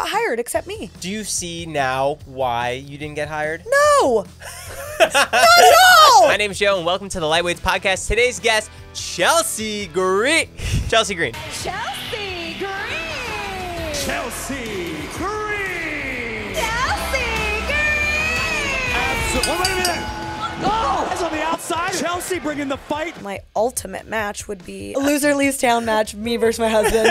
got hired except me. Do you see now why you didn't get hired? No! Not at all! My name's Joe, and welcome to the Lightweights Podcast. Today's guest, Chelsea Green. Chelsea Green. Chelsea Green! Chelsea Green! Chelsea Green! Absolutely. Wait a minute! Oh! That's on the outside. Chelsea bringing the fight. My ultimate match would be a loser leaves town match, me versus my husband.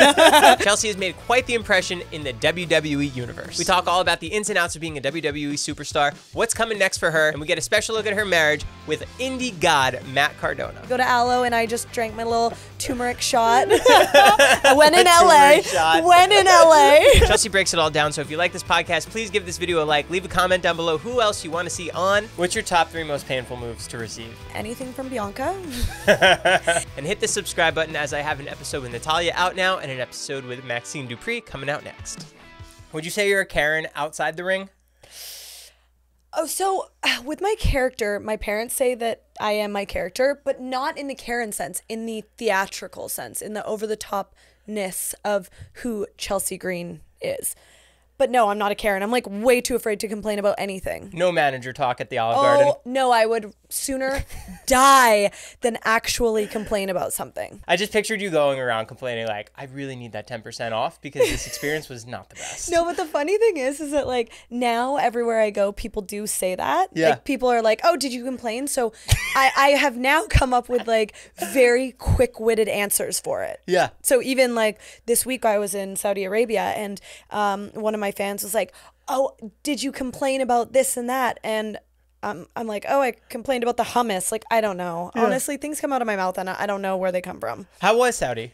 Chelsea has made quite the impression in the WWE universe. We talk all about the ins and outs of being a WWE superstar, what's coming next for her, and we get a special look at her marriage with indie god Matt Cardona. Go to Aloe and I just drank my little turmeric shot. I went in LA. Went in LA. Chelsea breaks it all down, so if you like this podcast, please give this video a like, leave a comment down below who else you want to see on. What's your top 3 most painful moves to receive? Anything from Bianca? And hit the subscribe button, as I have an episode with Natalia out now and an episode with Maxine Dupree coming out next. Would you say you're a Karen outside the ring? Oh, so with my character, my parents say that I am my character, but not in the Karen sense, in the theatrical sense, in the over-the-topness of who Chelsea Green is. But no, I'm not a Karen. I'm like way too afraid to complain about anything. No manager talk at the Olive Garden. Oh, no, I would sooner die than actually complain about something. I just pictured you going around complaining like, I really need that 10% off because this experience was not the best. No, but the funny thing is that like now everywhere I go, people do say that. Yeah. Like people are like, oh, did you complain? So I have now come up with like very quick-witted answers for it. Yeah. So even like this week I was in Saudi Arabia and one of my fans was like, oh, did you complain about this and that? And I'm like, oh, I complained about the hummus. Like, I don't know. Yeah. Honestly, things come out of my mouth and I don't know where they come from. How was Saudi?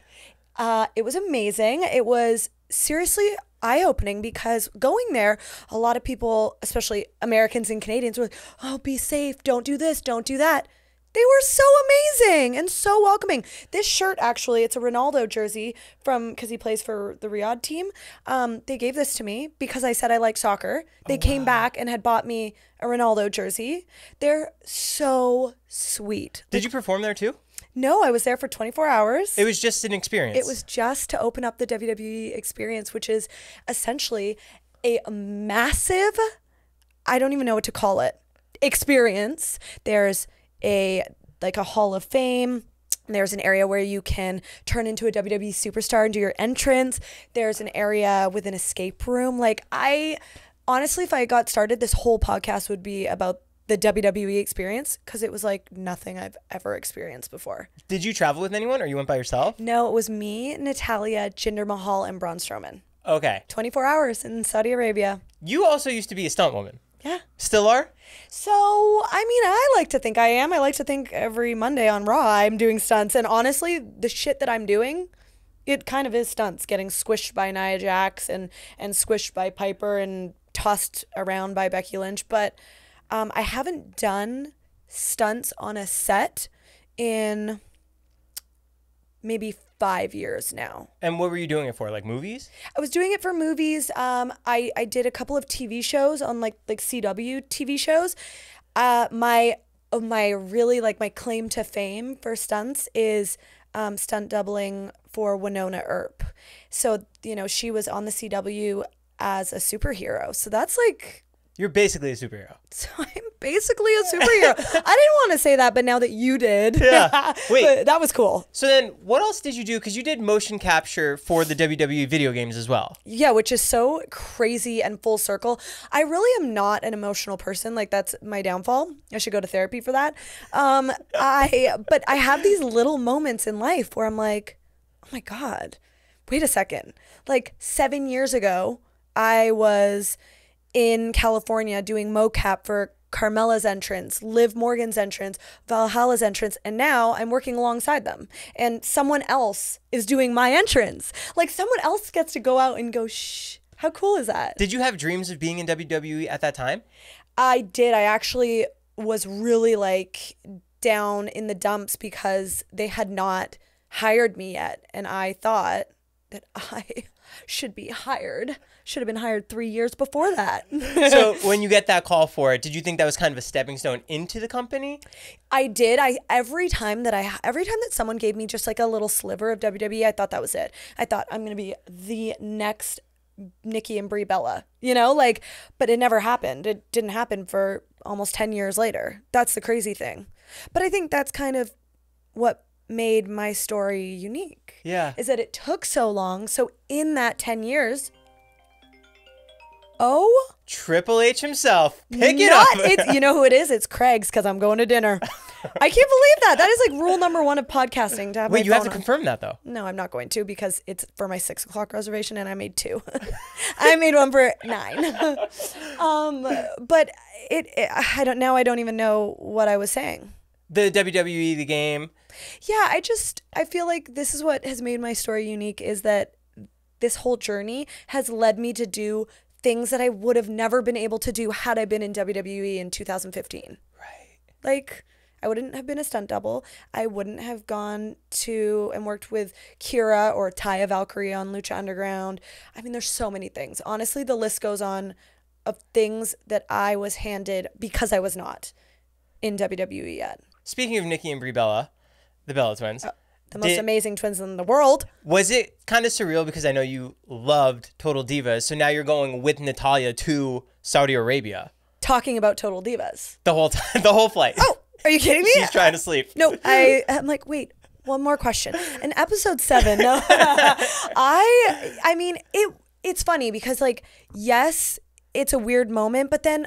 It was amazing. It was seriously eye-opening because going there, a lot of people, especially Americans and Canadians, were like, oh, be safe. Don't do this. Don't do that. They were so amazing and so welcoming. This shirt, actually, it's a Ronaldo jersey because he plays for the Riyadh team. They gave this to me because I said I like soccer. They came back and had bought me a Ronaldo jersey. They're so sweet. Did you perform there too? No, I was there for 24 hours. It was just an experience. It was just to open up the WWE experience, which is essentially a massive, I don't even know what to call it, experience. There's a Hall of Fame. There's an area where you can turn into a WWE superstar and do your entrance. There's an area with an escape room. Like, I honestly, if I got started, this whole podcast would be about the WWE experience because it was like nothing I've ever experienced before. Did you travel with anyone or you went by yourself? No, it was me, Natalia, Jinder Mahal, and Braun Strowman. Okay. 24 hours in Saudi Arabia. You also used to be a stunt woman. Yeah. Still are? So, I mean, I like to think I am. I like to think every Monday on Raw I'm doing stunts. And honestly, the shit that I'm doing, it kind of is stunts. Getting squished by Nia Jax and squished by Piper and tossed around by Becky Lynch. But I haven't done stunts on a set in maybe 5 years now. And what were you doing it for? Like movies? I was doing it for movies. I did a couple of TV shows on like CW TV shows. My really like my claim to fame for stunts is stunt doubling for Winona Earp. So, you know, she was on the CW as a superhero. So that's like, you're basically a superhero. so I'm basically a superhero. I didn't want to say that, but now that you did, Yeah. Wait. but that was cool. So then what else did you do? Because you did motion capture for the WWE video games as well. Yeah, which is so crazy and full circle. I really am not an emotional person. Like, that's my downfall. I should go to therapy for that. But I have these little moments in life where I'm like, oh my God, wait a second. Like 7 years ago, I was in California doing mocap for Carmella's entrance, Liv Morgan's entrance, Valhalla's entrance, and now I'm working alongside them. And someone else is doing my entrance. Like, someone else gets to go out and go, shh. How cool is that? Did you have dreams of being in WWE at that time? I did. I actually was really like down in the dumps because they had not hired me yet. And I thought that I should be hired. Should have been hired 3 years before that. So when you get that call for it, did you think that was kind of a stepping stone into the company? I did. Every time that someone gave me just like a little sliver of WWE, I thought that was it. I thought I'm going to be the next Nikki and Brie Bella, you know, like, but it never happened. It didn't happen for almost 10 years later. That's the crazy thing. But I think that's kind of what made my story unique. Yeah. Is that it took so long. So in that 10 years, Triple H himself. Pick it up. It's, you know who it is? It's Craig's, because I'm going to dinner. I can't believe that. That is like rule number 1 of podcasting. To have Wait, my you have phone to on. confirm that though. No, I'm not going to, because it's for my 6 o'clock reservation and I made 2. I made one for 9. But I don't even know what I was saying. The WWE, the game. Yeah, I feel like this is what has made my story unique, is that this whole journey has led me to do things that I would have never been able to do had I been in WWE in 2015. Right. Like, I wouldn't have been a stunt double. I wouldn't have gone to and worked with Kira or Taya Valkyrie on Lucha Underground. I mean, there's so many things. Honestly, the list goes on of things that I was handed because I was not in WWE yet. Speaking of Nikki and Brie Bella, the Bella twins. The most amazing twins in the world. Was it kind of surreal, because I know you loved Total Divas, so now you're going with Natalya to Saudi Arabia? Talking about Total Divas. The whole time, the whole flight. Oh, are you kidding me? She's trying to sleep. No, I'm like, wait, one more question. In episode 7, no, I mean, it's funny because, like, yes, it's a weird moment, but then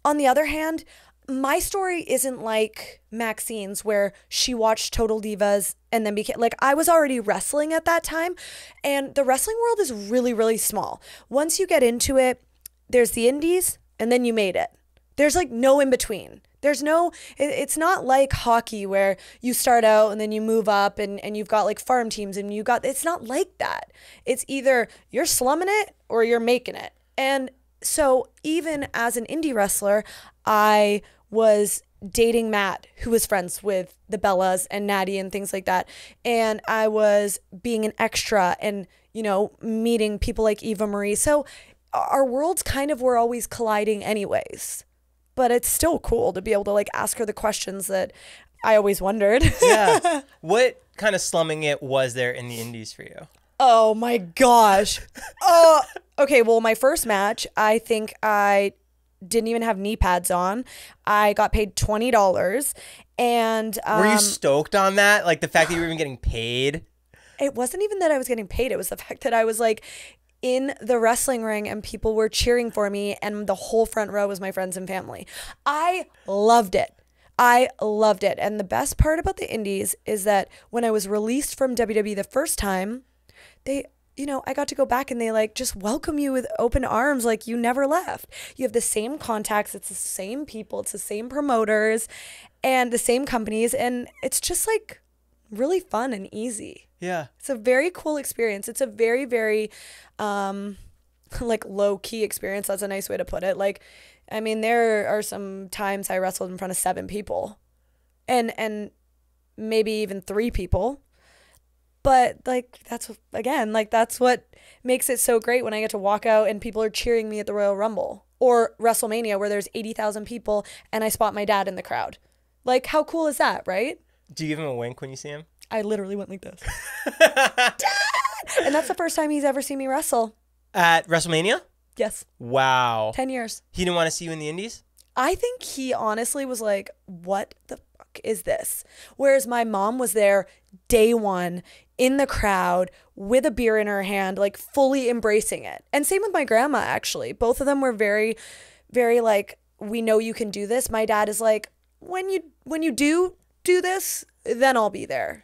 on the other hand, my story isn't like Maxine's, where she watched Total Divas and then became, like, I was already wrestling at that time, and the wrestling world is really, really small. Once you get into it, there's the indies and then you made it. There's like no in between. There's no, it's not like hockey where you start out and then you move up and you've got like farm teams and it's not like that. It's either you're slumming it or you're making it. And so even as an indie wrestler, I was dating Matt, who was friends with the Bellas and Natty and things like that. And I was being an extra and, you know, meeting people like Eva Marie. So our worlds kind of were always colliding anyways. But it's still cool to be able to like ask her the questions that I always wondered. Yeah. What kind of slumming it was there in the indies for you? Oh my gosh. Okay, well, my first match, I think I didn't even have knee pads on. I got paid $20. And were you stoked on that? Like the fact that you were even getting paid? It wasn't even that I was getting paid. It was the fact that I was like in the wrestling ring and people were cheering for me and the whole front row was my friends and family. I loved it. And the best part about the indies is that when I was released from WWE the first time, I got to go back and they like just welcome you with open arms, like you never left. You have the same contacts, it's the same people, it's the same promoters and the same companies, and it's just like really fun and easy. Yeah. It's a very cool experience. It's a very, very like low key experience. That's a nice way to put it. Like, I mean, there are some times I wrestled in front of 7 people and maybe even 3 people. But like, that's what makes it so great when I get to walk out and people are cheering me at the Royal Rumble or WrestleMania where there's 80,000 people and I spot my dad in the crowd. Like, how cool is that, right? Do you give him a wink when you see him? I literally went like this. Dad! And that's the first time he's ever seen me wrestle. At WrestleMania? Yes. Wow. 10 years. He didn't want to see you in the indies? I think he honestly was like, what the fuck is this? Whereas my mom was there day one in the crowd with a beer in her hand, like fully embracing it. And same with my grandma, actually. Both of them were very, very like, we know you can do this. My dad is like, when you do this, then I'll be there.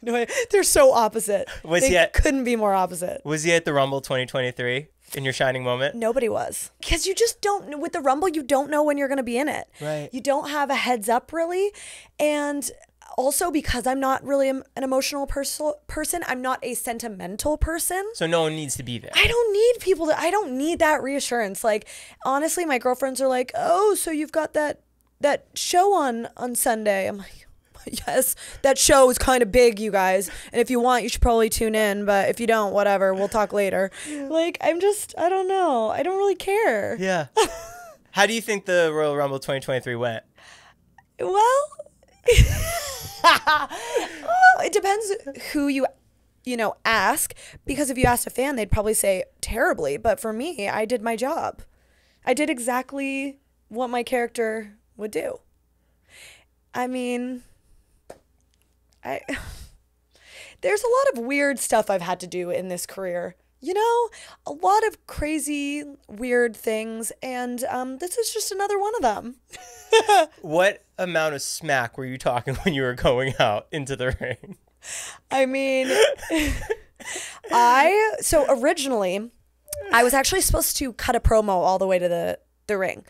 No, they're so opposite. Couldn't be more opposite. Was he at the Rumble 2023 in your shining moment? Nobody was. Because you just don't, with the Rumble, you don't know when you're going to be in it. Right. You don't have a heads up really. And also because I'm not really an emotional person, I'm not a sentimental person. So no one needs to be there. I don't need that reassurance. Like, honestly, my girlfriends are like, oh, so you've got that show on Sunday. I'm like, yes, that show is kind of big, you guys. And if you want, you should probably tune in. But if you don't, whatever, we'll talk later. Like, I don't know. I don't really care. Yeah. How do you think the Royal Rumble 2023 went? Well, it depends who you ask, because if you asked a fan, they'd probably say terribly. But for me, I did my job. I did exactly what my character would do. I mean, there's a lot of weird stuff I've had to do in this career. A lot of crazy, weird things, and this is just another one of them. What amount of smack were you talking when you were going out into the ring? I mean, so originally, I was actually supposed to cut a promo all the way to the ring.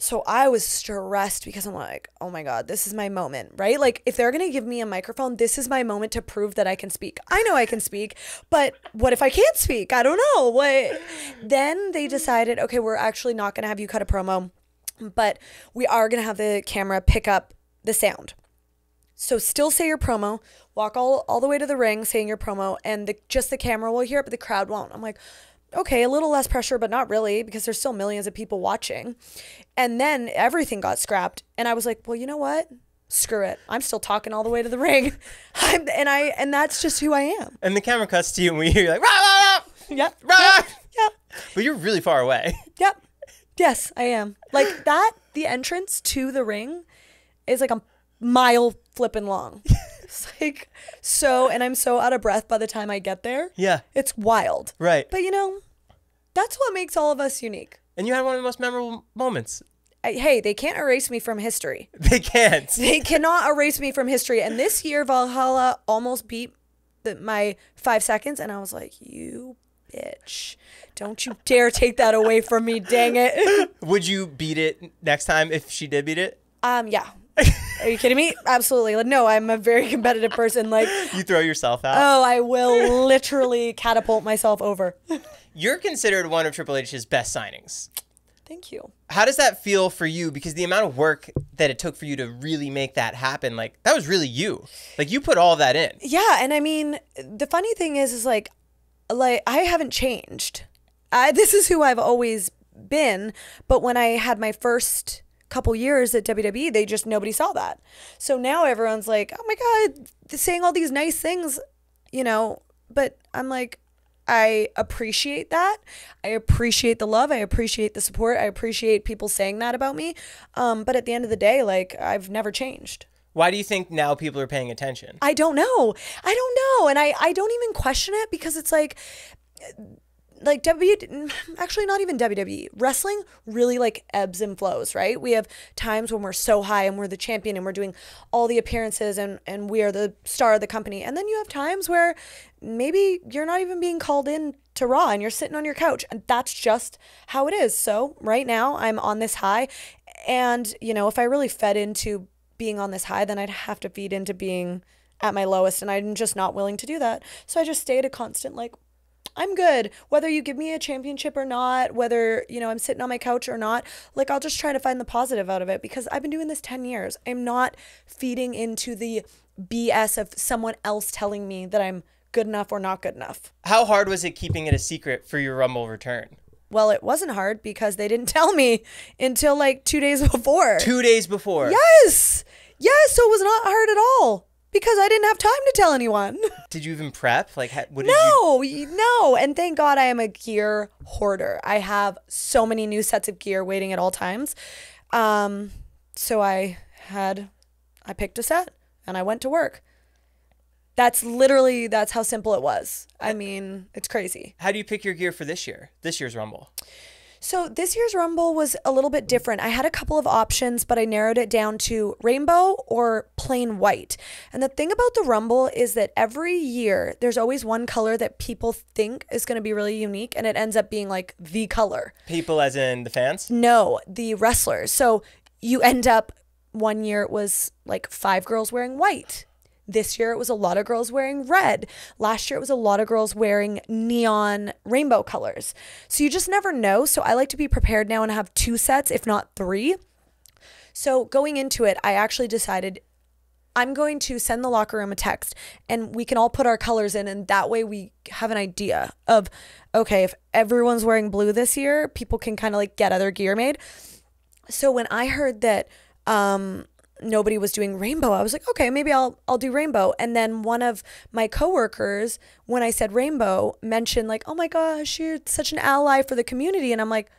So I was stressed because I'm like, oh my God, this is my moment, right? Like, if they're going to give me a microphone, this is my moment to prove that I can speak. I know I can speak, but what if I can't speak? I don't know. Then they decided, okay, we're actually not going to have you cut a promo, but we are going to have the camera pick up the sound. So still say your promo, walk all the way to the ring saying your promo, and just the camera will hear it, but the crowd won't. I'm like, okay, a little less pressure, but not really, because there's still millions of people watching. And then everything got scrapped. And I was like, well, you know what? Screw it. I'm still talking all the way to the ring. And that's just who I am. And the camera cuts to you and we hear you like, rah, rah, rah. Yep. Rah. Yep. But you're really far away. Yep. Yes, I am. Like that, the entrance to the ring is like a mile flipping long. It's like and I'm so out of breath by the time I get there. Yeah. It's wild. Right. But that's what makes all of us unique. And you had one of the most memorable moments. Hey, they can't erase me from history. They can't. They cannot erase me from history. And this year, Valhalla almost beat my 5 seconds. And I was like, you bitch. Don't you dare take that away from me, dang it. Would you beat it next time if she did beat it? Yeah. Are you kidding me? Absolutely. Like, no, I'm a very competitive person. Like, you throw yourself out? Oh, I will literally catapult myself over. You're considered one of Triple H's best signings. Thank you. How does that feel for you? Because the amount of work that it took for you to really make that happen, like, that was really you. Like, you put all that in. Yeah, and I mean, the funny thing is like I haven't changed. This is who I've always been, but when I had my first couple years at WWE, nobody saw that. So now everyone's like, oh my God, they're saying all these nice things, but I'm like, I appreciate that. I appreciate the love. I appreciate the support. I appreciate people saying that about me. But at the end of the day, like, I've never changed. Why do you think now people are paying attention? I don't know. And I don't even question it, because it's like actually not even WWE. Wrestling really like ebbs and flows, right? We have times when we're so high and we're the champion and we're doing all the appearances and we are the star of the company. And then you have times where maybe you're not even being called in to Raw and you're sitting on your couch, and that's just how it is. So right now I'm on this high, and if I really fed into being on this high, then I'd have to feed into being at my lowest, and I'm just not willing to do that. So I just stay at a constant like, I'm good. Whether you give me a championship or not, whether, I'm sitting on my couch or not, like, I'll just try to find the positive out of it, because I've been doing this 10 years. I'm not feeding into the BS of someone else telling me that I'm good enough or not good enough. How hard was it keeping it a secret for your Rumble return? Well, it wasn't hard because they didn't tell me until like 2 days before. 2 days before? Yes. Yes. So it was not hard at all. Because I didn't have time to tell anyone. Did you even prep? Like, what did No. And thank God I am a gear hoarder. I have so many new sets of gear waiting at all times. So I picked a set and I went to work. That's how simple it was. I mean, it's crazy. How do you pick your gear for this year's Rumble? So this year's Rumble was a little bit different. I had a couple of options, but I narrowed it down to rainbow or plain white. And the thing about the Rumble is that every year there's always one color that people think is going to be really unique, and it ends up being like the color. People as in the fans? No, the wrestlers. So you end up, one year it was like 5 girls wearing white. This year it was a lot of girls wearing red. Last year it was a lot of girls wearing neon rainbow colors. So you just never know. So I like to be prepared now and have 2 sets, if not 3. So going into it, I actually decided I'm going to send the locker room a text and we can all put our colors in, and that way we have an idea of, okay, if everyone's wearing blue this year, people can kind of like get other gear made. So when I heard that nobody was doing rainbow. I was like, okay, maybe I'll do rainbow. And then one of my coworkers, when I said rainbow, mentioned like, oh my gosh, you're such an ally for the community. And I'm like,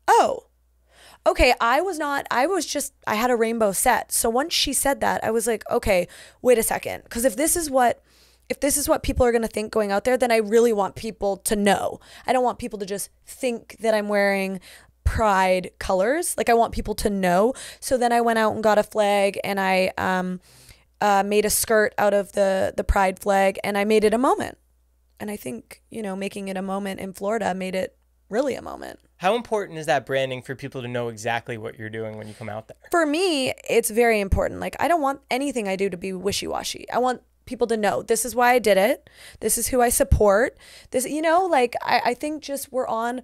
oh, okay, I had a rainbow set. So once she said that, I was like, okay, wait a second. Because if this is what people are going to think going out there, then I really want people to know. I don't want people to just think that I'm wearing pride colors. Like I want people to know. So then I went out and got a flag, and I made a skirt out of the pride flag, and I made it a moment. And I think, making it a moment in Florida made it really a moment. How important is that branding for people to know exactly what you're doing when you come out there? For me, it's very important. Like I don't want anything I do to be wishy-washy. I want people to know this is why I did it. This is who I support. This, I think just we're on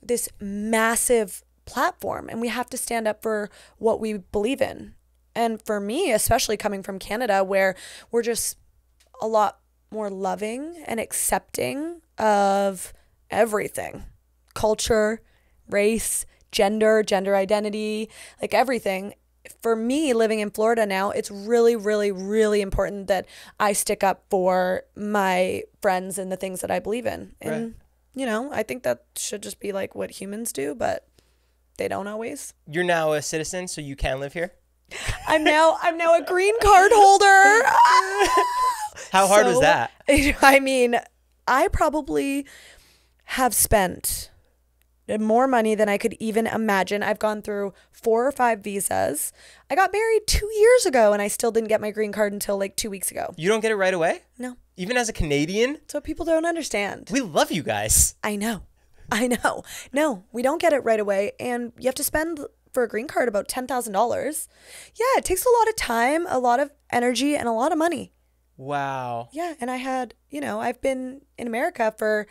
this massive platform, and we have to stand up for what we believe in. And for me, especially coming from Canada, where we're just a lot more loving and accepting of everything, culture, race, gender identity, like everything. For me, living in Florida now, it's really, really, really important that I stick up for my friends and the things that I believe in. And, I think that should just be like what humans do, but they don't always. You're now a citizen, so you can live here? I'm now a green card holder. How hard was that? I mean, I probably have spent more money than I could even imagine. I've gone through 4 or 5 visas. I got married 2 years ago, and I still didn't get my green card until like 2 weeks ago. You don't get it right away? No. Even as a Canadian? That's what people don't understand. We love you guys. I know. No, we don't get it right away, and you have to spend for a green card about $10,000. Yeah, it takes a lot of time, a lot of energy, and a lot of money. Wow. Yeah, and I had, I've been in America for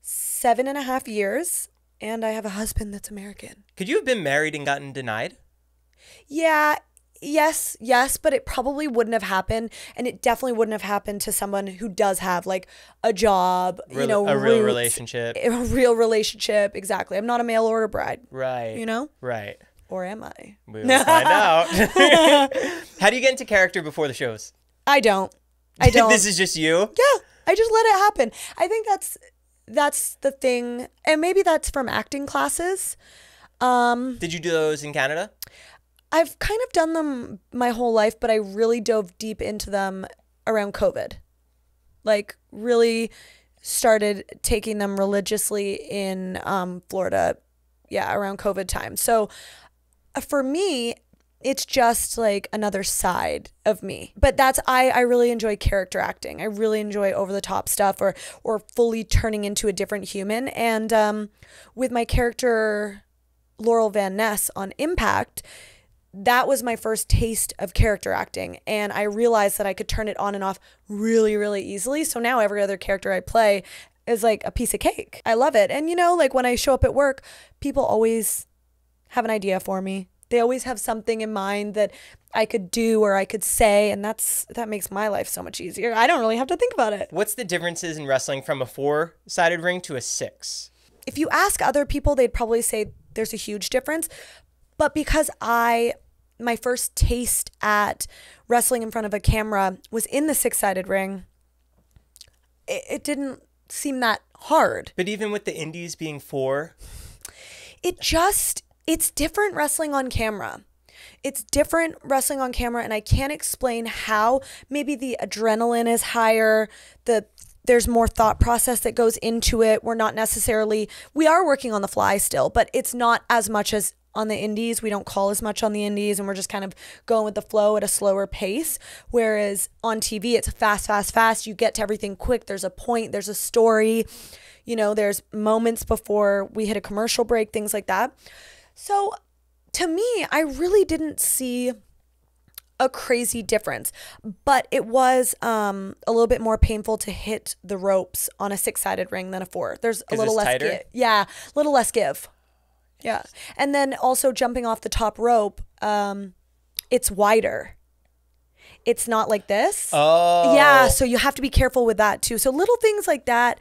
7.5 years, and I have a husband that's American. Could you have been married and gotten denied? Yeah, yes, but it probably wouldn't have happened, and it definitely wouldn't have happened to someone who does have like a job, a real relationship. A real relationship, exactly. I'm not a mail order bride. Right. Right. Or am I? We'll find out. How do you get into character before the shows? I don't. This is just you? Yeah, I just let it happen. I think that's the thing, and maybe that's from acting classes. Did you do those in Canada? I've kind of done them my whole life, but I really dove deep into them around COVID. Like really started taking them religiously in Florida, around COVID time. So for me, it's just like another side of me. But I really enjoy character acting. I really enjoy over the top stuff or fully turning into a different human. And with my character Laurel Van Ness on Impact, that was my first taste of character acting. And I realized that I could turn it on and off really, really easily. So now every other character I play is like a piece of cake. I love it. And like when I show up at work, people always have an idea for me. They always have something in mind that I could do or I could say, and that makes my life so much easier. I don't really have to think about it. What's the differences in wrestling from a 4-sided ring to a 6? If you ask other people, they'd probably say there's a huge difference. But because my first taste at wrestling in front of a camera was in the 6-sided ring, it didn't seem that hard. But even with the indies being 4? It's different wrestling on camera. It's different wrestling on camera, and I can't explain how. Maybe the adrenaline is higher, there's more thought process that goes into it. We are working on the fly still, but it's not as much as on the indies. We don't call as much on the indies, and we're just kind of going with the flow at a slower pace. Whereas on TV, it's fast. You get to everything quick. There's a point, there's a story, there's moments before we hit a commercial break, things like that. So to me, I really didn't see a crazy difference, but it was a little bit more painful to hit the ropes on a 6-sided ring than a 4. There's a little less give. Yeah, a little less give. Yeah. And then also jumping off the top rope, it's wider. It's not like this. Oh. Yeah, so you have to be careful with that too. So little things like that.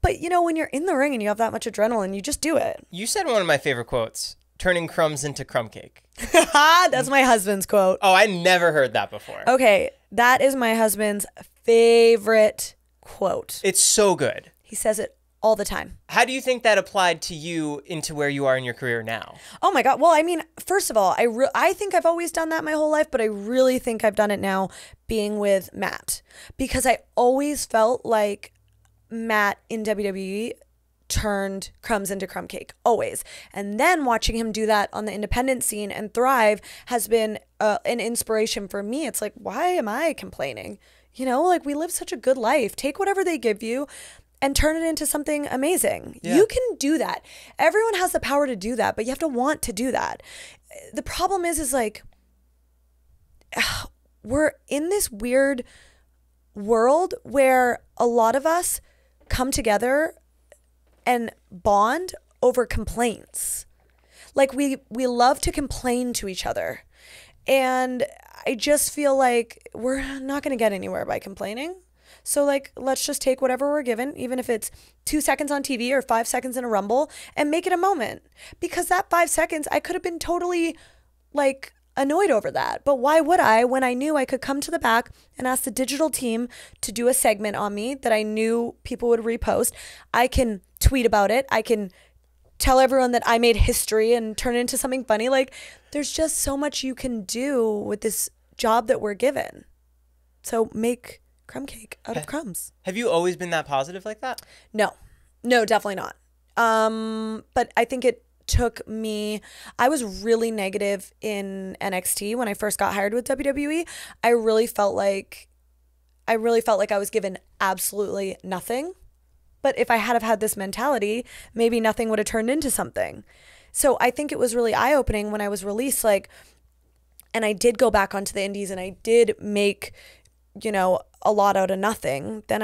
But when you're in the ring and you have that much adrenaline, you just do it. You said one of my favorite quotes. turning crumbs into crumb cake. That's my husband's quote. Oh, I never heard that before. Okay, that is my husband's favorite quote. It's so good. He says it all the time. How do you think that applied to you into where you are in your career now? Oh my God. Well, I mean, first of all, I think I've always done that my whole life, but I really think I've done it now being with Matt, because I always felt like Matt in WWE turned crumbs into crumb cake, always. And then watching him do that on the independent scene and thrive has been an inspiration for me. It's like, why am I complaining? You know, like, we live such a good life. Take whatever they give you and turn it into something amazing. Yeah. You can do that. Everyone has the power to do that, but you have to want to do that. The problem is like, we're in this weird world where a lot of us come together and bond over complaints. Like, we love to complain to each other. And I just feel like we're not going to get anywhere by complaining. So, like, let's just take whatever we're given, even if it's 2 seconds on TV or 5 seconds in a Rumble, and make it a moment. Because that 5 seconds, I could have been totally, like, annoyed over that. But why would I, when I knew I could come to the back and ask the digital team to do a segment on me that I knew people would repost? I can tweet about it. I can tell everyone that I made history and turn it into something funny. Like, there's just so much you can do with this job that we're given. So make crumb cake out of crumbs. Have you always been that positive like that? No, definitely not. But I think it took me, I was really negative in NXT when I first got hired with WWE. I really felt like I was given absolutely nothing. But if I had have had this mentality, maybe nothing would have turned into something. So I think it was really eye-opening when I was released, like, and I did go back onto the indies and I did make, you know, a lot out of nothing. Then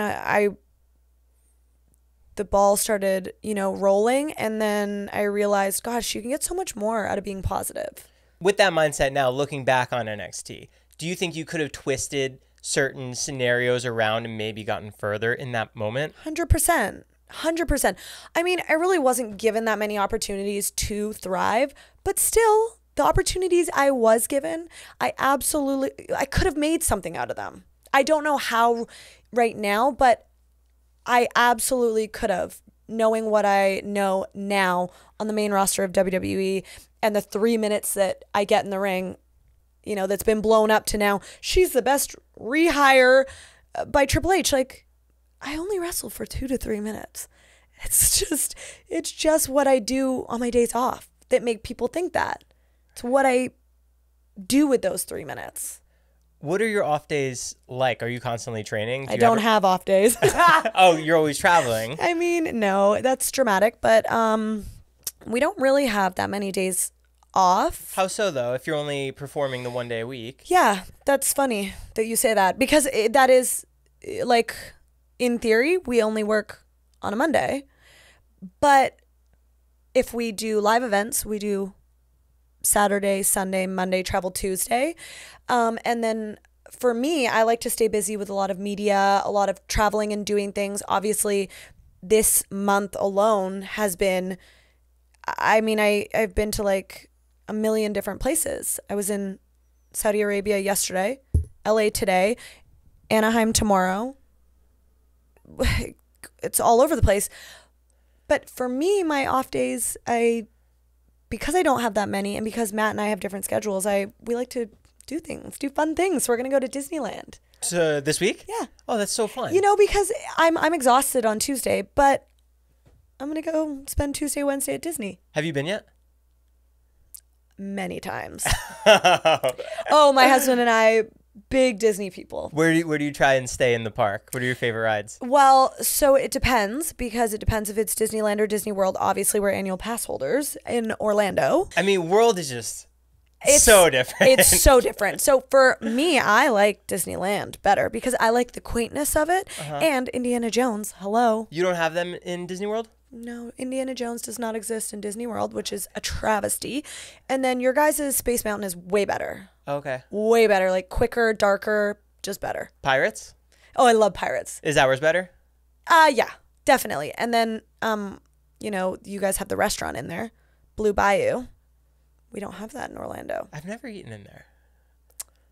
the ball started, you know, rolling, and then I realized, gosh, you can get so much more out of being positive. With that mindset now, looking back on NXT, do you think you could have twisted certain scenarios around and maybe gotten further in that moment? 100%. 100%. I mean, I really wasn't given that many opportunities to thrive, but still, the opportunities I was given, I could have made something out of them. I don't know how right now, but I absolutely could have, knowing what I know now on the main roster of WWE and the 3 minutes that I get in the ring, you know, that's been blown up to now, she's the best rehire by Triple H. Like, I only wrestle for 2 to 3 minutes. It's just what I do on my days off that make people think that. It's what I do with those 3 minutes. What are your off days like? Are you constantly training? I don't have off days. Oh, you're always traveling. I mean, no, that's dramatic, but we don't really have that many days off. How so, though, if you're only performing the 1 day a week? Yeah, that's funny that you say that, because that is, like, in theory, we only work on a Monday. But if we do live events, we do Saturday, Sunday, Monday, travel Tuesday. And then for me, I like to stay busy with a lot of media, a lot of traveling and doing things. Obviously, this month alone has been, I mean, I've been to like a million different places. I was in Saudi Arabia yesterday, LA today, Anaheim tomorrow. It's all over the place. But for me, my off days, because I don't have that many, and because Matt and I have different schedules, we like to do things, do fun things. We're gonna go to Disneyland. So this week? Yeah. Oh, that's so fun. You know, because I'm exhausted on Tuesday, but I'm gonna go spend Tuesday, Wednesday at Disney. Have you been yet? Many times. Oh, my husband and I, big Disney people. Where do you try and stay in the park? What are your favorite rides? Well, so it depends, because it depends if it's Disneyland or Disney World. Obviously, we're annual pass holders in Orlando. I mean, World is just so different. It's so different. So for me, I like Disneyland better because I like the quaintness of it. And Indiana Jones, hello. You don't have them in Disney World? No, Indiana Jones does not exist in Disney World, which is a travesty. And then your guys' Space Mountain is way better. Okay. Way better, like quicker, darker, just better. Pirates? Oh, I love Pirates. Is ours better? Yeah, definitely. And then, you know, you guys have the restaurant in there, Blue Bayou. We don't have that in Orlando. I've never eaten in there.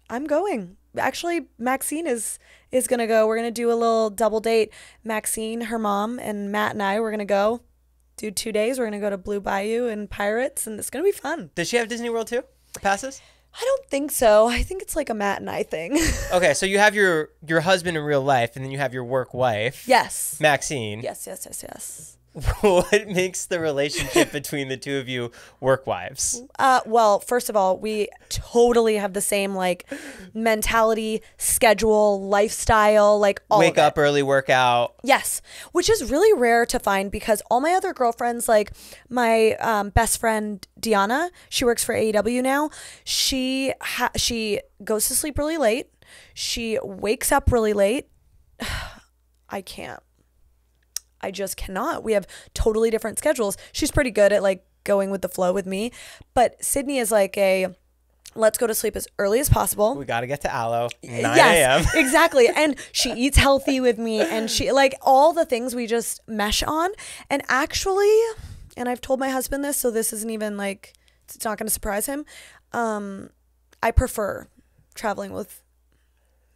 I'm going. Actually, Maxine is going to go. We're going to do a little double date. Maxine, her mom, and Matt and I, we're going to go do 2 days. We're going to go to Blue Bayou and Pirates, and it's going to be fun. Does she have Disney World too? Passes? I don't think so. I think it's like a Matt and I thing. Okay, so you have your husband in real life, and then you have your work wife. Yes. Maxine. Yes. What makes the relationship between the two of you work wives? Well, first of all, we totally have the same like mentality, schedule, lifestyle, like all Wake of it. up early, work out. Yes, which is really rare to find because all my other girlfriends, like my best friend Deanna, she works for AEW now. She goes to sleep really late. She wakes up really late. I can't. I just cannot. We have totally different schedules. She's pretty good at like going with the flow with me. But Sydney is like let's go to sleep as early as possible. We got to get to Aloe, 9 a.m. Yes, exactly. And she eats healthy with me and she like all the things we just mesh on. And actually, and I've told my husband this, so this isn't even like, it's not going to surprise him. I prefer traveling with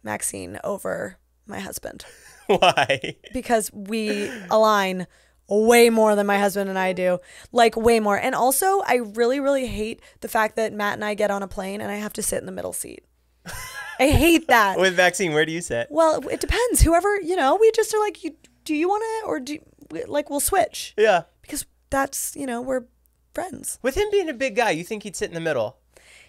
Maxine over my husband. Why? Because we align way more than my husband and I do. Like way more. And also, I really, really hate the fact that Matt and I get on a plane and I have to sit in the middle seat. I hate that. With Maxine, where do you sit? Well, it depends. Whoever, we just are like, do you want to, or we'll switch. Yeah. Because that's, we're friends. With him being a big guy, you think he'd sit in the middle?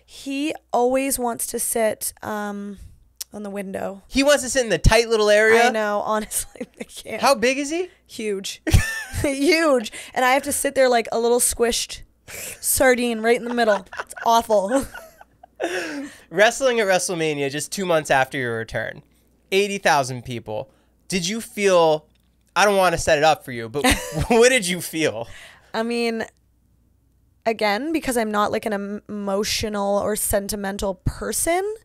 He always wants to sit on the window. He wants to sit in the tight little area? I know, honestly, I can't. How big is he? Huge. Huge. And I have to sit there like a little squished sardine right in the middle. It's awful. Wrestling at WrestleMania just 2 months after your return. 80,000 people. Did you feel, I don't want to set it up for you, but what did you feel? I mean, again, because I'm not like an emotional or sentimental person,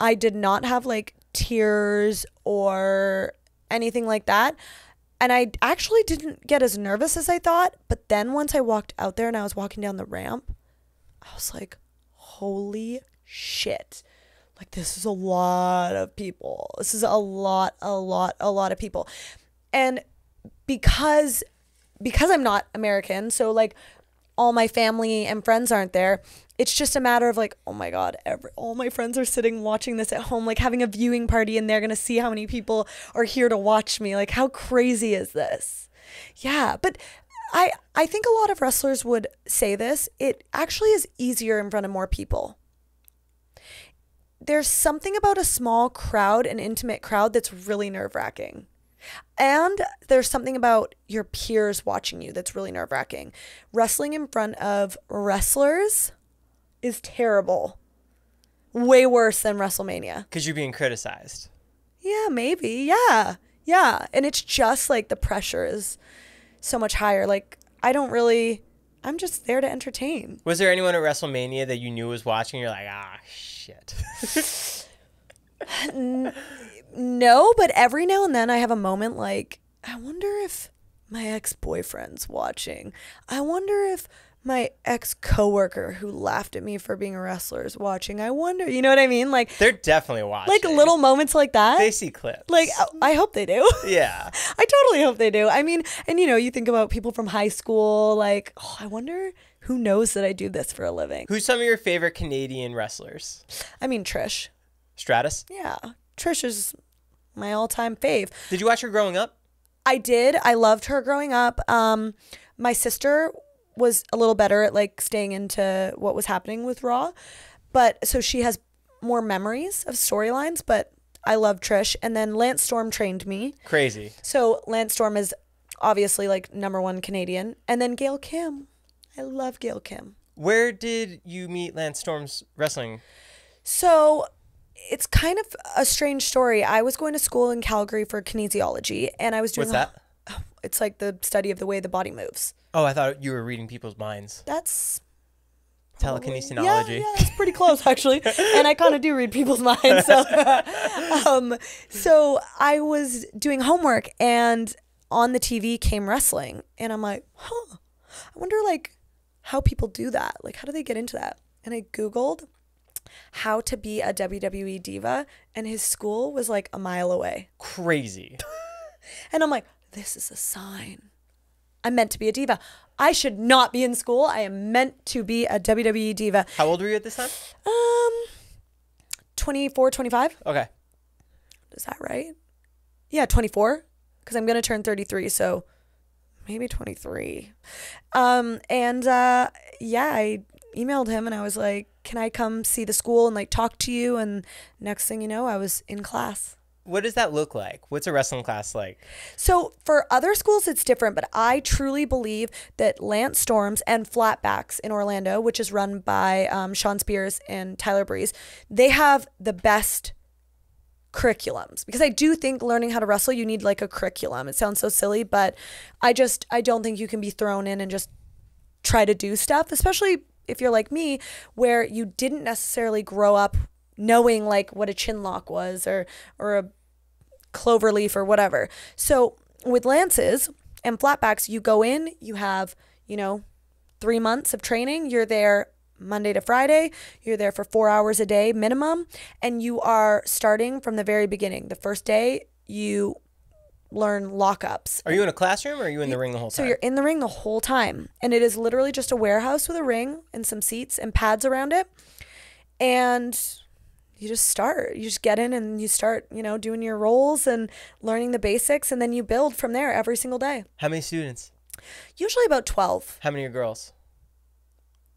I did not have like tears or anything like that. And I actually didn't get as nervous as I thought. But then once I walked out there and I was walking down the ramp, I was like, holy shit. Like, this is a lot of people. This is a lot of people. And because I'm not American, so like all my family and friends aren't there, it's just a matter of like, oh my God, all my friends are sitting watching this at home, like having a viewing party, and they're going to see how many people are here to watch me. Like, how crazy is this? Yeah, but I think a lot of wrestlers would say this. It actually is easier in front of more people. There's something about a small crowd, an intimate crowd, that's really nerve-wracking. And there's something about your peers watching you that's really nerve-wracking. Wrestling in front of wrestlers is terrible. Way worse than WrestleMania. Because you're being criticized. Yeah, maybe. Yeah. And it's just like the pressure is so much higher. Like, I'm just there to entertain. Was there anyone at WrestleMania that you knew was watching? You're like, shit. No, but every now and then I have a moment like, I wonder if my ex-boyfriend's watching. I wonder if my ex-coworker who laughed at me for being a wrestler is watching. I wonder, you know what I mean? Like, they're definitely watching. Like little moments like that. They see clips. Like, I hope they do. Yeah. I totally hope they do. I mean, and you think about people from high school, like, oh, I wonder who knows that I do this for a living. Who's some of your favorite Canadian wrestlers? I mean, Trish. Stratus? Yeah. Trish is my all-time fave. Did you watch her growing up? I did. I loved her growing up. My sister was a little better at like staying into what was happening with Raw. But so she has more memories of storylines, but I love Trish. And then Lance Storm trained me. Crazy. So Lance Storm is obviously like #1 Canadian. And then Gail Kim. I love Gail Kim. Where did you meet Lance Storm's wrestling? So it's kind of a strange story. I was going to school in Calgary for kinesiology, and I was doing... What's that? It's like the study of the way the body moves. Oh, I thought you were reading people's minds. That's... Telekinesiology. Yeah, it's pretty close, actually. And I kind of do read people's minds. So, so I was doing homework, and on the TV came wrestling. And I'm like, I wonder, like, how people do that. Like, how do they get into that? And I Googled how to be a WWE diva, and his school was like a mile away. Crazy. And I'm like, this is a sign. I'm meant to be a diva. I should not be in school. I am meant to be a WWE diva. How old were you at this time? 24, 25. Okay. Is that right? Yeah, 24. Because I'm going to turn 33, so maybe 23. Yeah, I emailed him and I was like, can I come see the school and like talk to you? And next thing you know, I was in class. What does that look like? What's a wrestling class like? So for other schools, it's different, but I truly believe that Lance Storms and Flatbacks in Orlando, which is run by Sean Spears and Tyler Breeze, they have the best curriculums, because I do think learning how to wrestle, you need like a curriculum. It sounds so silly, but I don't think you can be thrown in and just try to do stuff, especially if you're like me, where you didn't necessarily grow up knowing like what a chin lock was or a clover leaf or whatever. So with lances and flatbacks, you go in, you have, 3 months of training. You're there Monday to Friday. You're there for 4 hours a day minimum. And you are starting from the very beginning. The first day you learn lockups. Are you in a classroom or are you in the ring the whole time? So you're in the ring the whole time. And it is literally just a warehouse with a ring and some seats and pads around it. And you just start. You just get in and you start, doing your rolls and learning the basics. And then you build from there every single day. How many students? Usually about 12. How many are girls?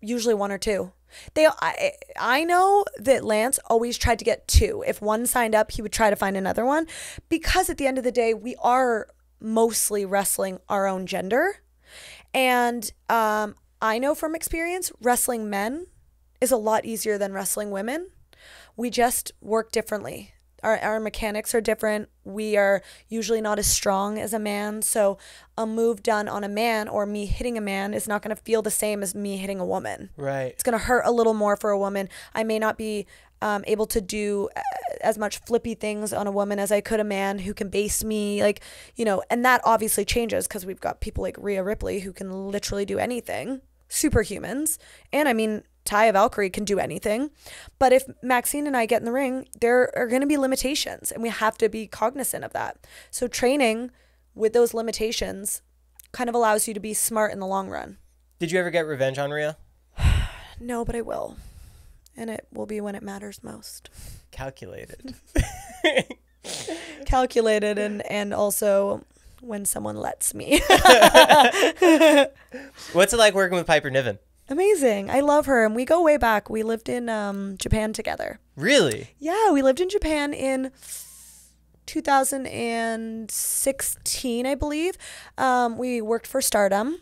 Usually 1 or 2. I know that Lance always tried to get 2. If one signed up, he would try to find another one, because at the end of the day, we are mostly wrestling our own gender. And I know from experience, wrestling men is a lot easier than wrestling women. We just work differently. Our mechanics are different. We are usually not as strong as a man. So a move done on a man or me hitting a man is not going to feel the same as me hitting a woman. Right. It's going to hurt a little more for a woman. I may not be able to do as much flippy things on a woman as I could a man who can base me. And that obviously changes because we've got people like Rhea Ripley who can literally do anything. Superhumans. And Taya Valkyrie can do anything. But if Maxine and I get in the ring, there are going to be limitations, and we have to be cognizant of that. So training with those limitations kind of allows you to be smart in the long run. Did you ever get revenge on Rhea? No, but I will. And it will be when it matters most. Calculated. Calculated and also when someone lets me. What's it like working with Piper Nien? Amazing. I love her. And we go way back. We lived in Japan together. Really? Yeah, we lived in Japan in 2016, I believe. We worked for Stardom.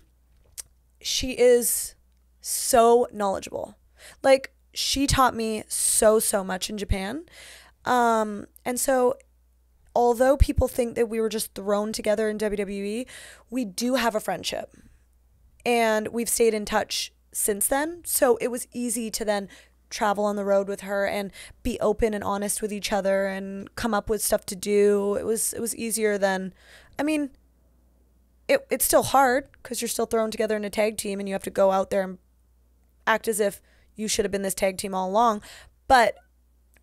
She is so knowledgeable. Like, she taught me so much in Japan. And so although people think that we were just thrown together in WWE, we do have a friendship. And we've stayed in touch since then. So it was easy to then travel on the road with her and be open and honest with each other and come up with stuff to do. It was easier than, it's still hard because you're still thrown together in a tag team and you have to go out there and act as if you should have been this tag team all along. But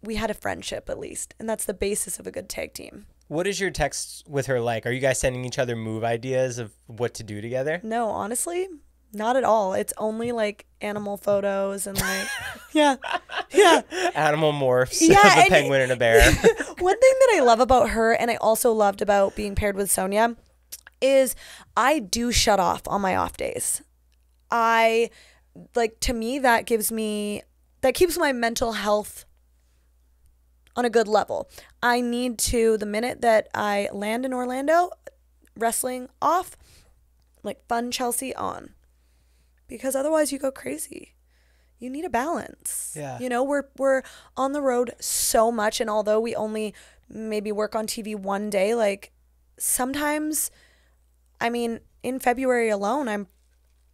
we had a friendship at least. And that's the basis of a good tag team. What is your text with her like? Are you guys sending each other move ideas of what to do together? No, honestly, not at all. It's only like animal photos and like, yeah. Animal morphs Yeah, of a penguin and a bear. One thing that I love about her, and I also loved about being paired with Sonia, is I do shut off on my off days. To me, that keeps my mental health on a good level. I need to, the minute that I land in Orlando, wrestling off, like fun Chelsea on. Because otherwise you go crazy. You need a balance. Yeah. We're on the road so much, and although we only maybe work on TV one day, like sometimes, in February alone, I'm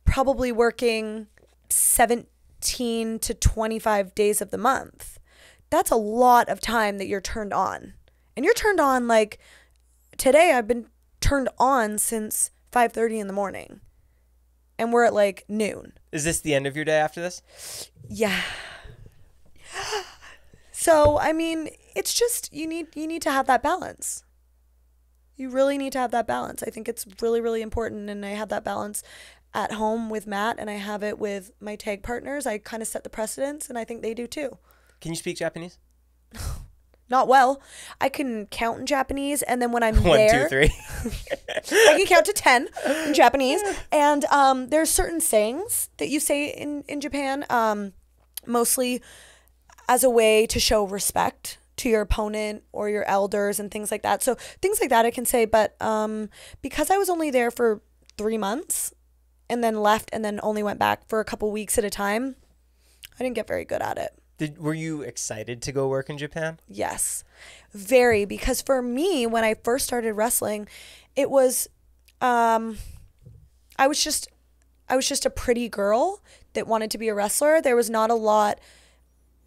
probably working 17 to 25 days of the month. That's a lot of time that you're turned on. And you're turned on, like today I've been turned on since 5:30 in the morning. and we're at like noon. Is this the end of your day after this? Yeah. So, I mean, it's just you need to have that balance. You really need to have that balance. I think it's really, really important, and I have that balance at home with Matt, and I have it with my tag partners. I kind of set the precedence, and I think they do too. Can you speak Japanese? Not well. I can count in Japanese, and then when I'm 1, there, 2, 3. I can count to 10 in Japanese. And there's certain sayings that you say in Japan, mostly as a way to show respect to your opponent or your elders and things like that. So things like that I can say, but because I was only there for 3 months and then left and then only went back for a couple weeks at a time, I didn't get very good at it. Were you excited to go work in Japan? Yes, very, because for me, when I first started wrestling, it was, I was just a pretty girl that wanted to be a wrestler. There was not a lot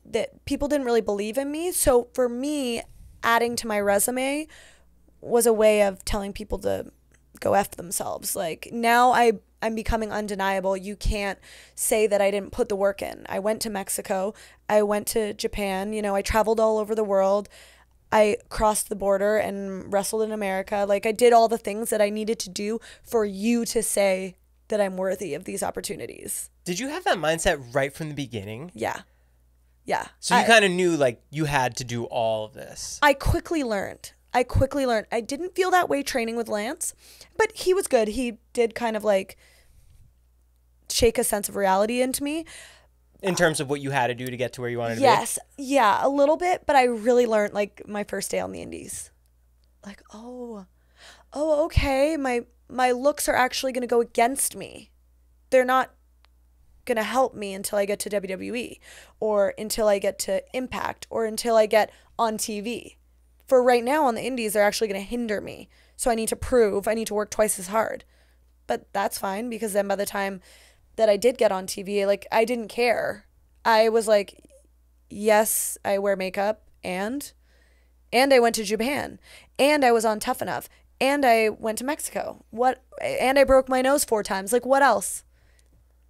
that people didn't really believe in me. So for me, adding to my resume was a way of telling people to go F themselves. Like now I'm becoming undeniable. You can't say that I didn't put the work in. I went to Mexico. I went to Japan. You know, I traveled all over the world. I crossed the border and wrestled in America. Like I did all the things that I needed to do for you to say that I'm worthy of these opportunities. Did you have that mindset right from the beginning? Yeah. Yeah. So you kind of knew like you had to do all of this. I quickly learned. I didn't feel that way training with Lance, but he was good. He did kind of like shake a sense of reality into me. In terms of what you had to do to get to where you wanted to be? Yes. Yeah, a little bit, but I really learned like my first day on the indies. Like, oh, okay. My looks are actually going to go against me. They're not going to help me until I get to WWE or until I get to Impact or until I get on TV. For right now on the indies, they're actually going to hinder me. So I need to work twice as hard. But that's fine, because then by the time that I did get on TV, like I didn't care. I was like, yes, I wear makeup and I went to Japan and I was on Tough Enough and I went to Mexico. And I broke my nose 4 times. Like what else?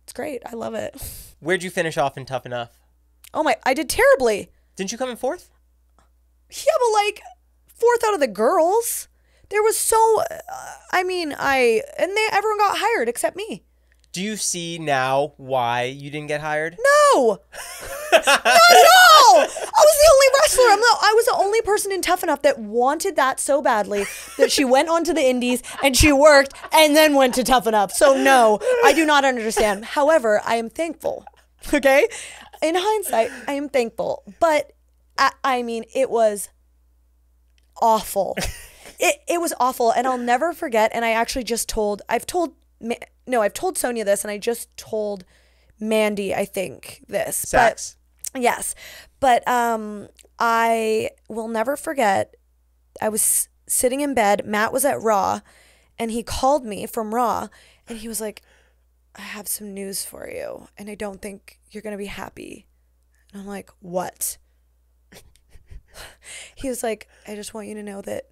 It's great. I love it. Where'd you finish off in Tough Enough? Oh my, I did terribly. Didn't you come in 4th? Yeah, but like 4th out of the girls. There was so, everyone got hired except me. Do you see now why you didn't get hired? No, not at all. I was the only wrestler. I was the only person in Tough Enough that wanted that so badly that she went on to the indies and she worked and then went to Tough Enough. So no, I do not understand. However, I am thankful. Okay, in hindsight, I am thankful. But it was awful. It was awful, and I'll never forget. And I actually I've told Sonia this, and I just told Mandy, I think, this. Sex. But, yes. But I will never forget, I was sitting in bed. Matt was at Raw, and he called me from Raw, and he was like, I have some news for you, and I don't think you're going to be happy. And I'm like, what? He was like, I just want you to know that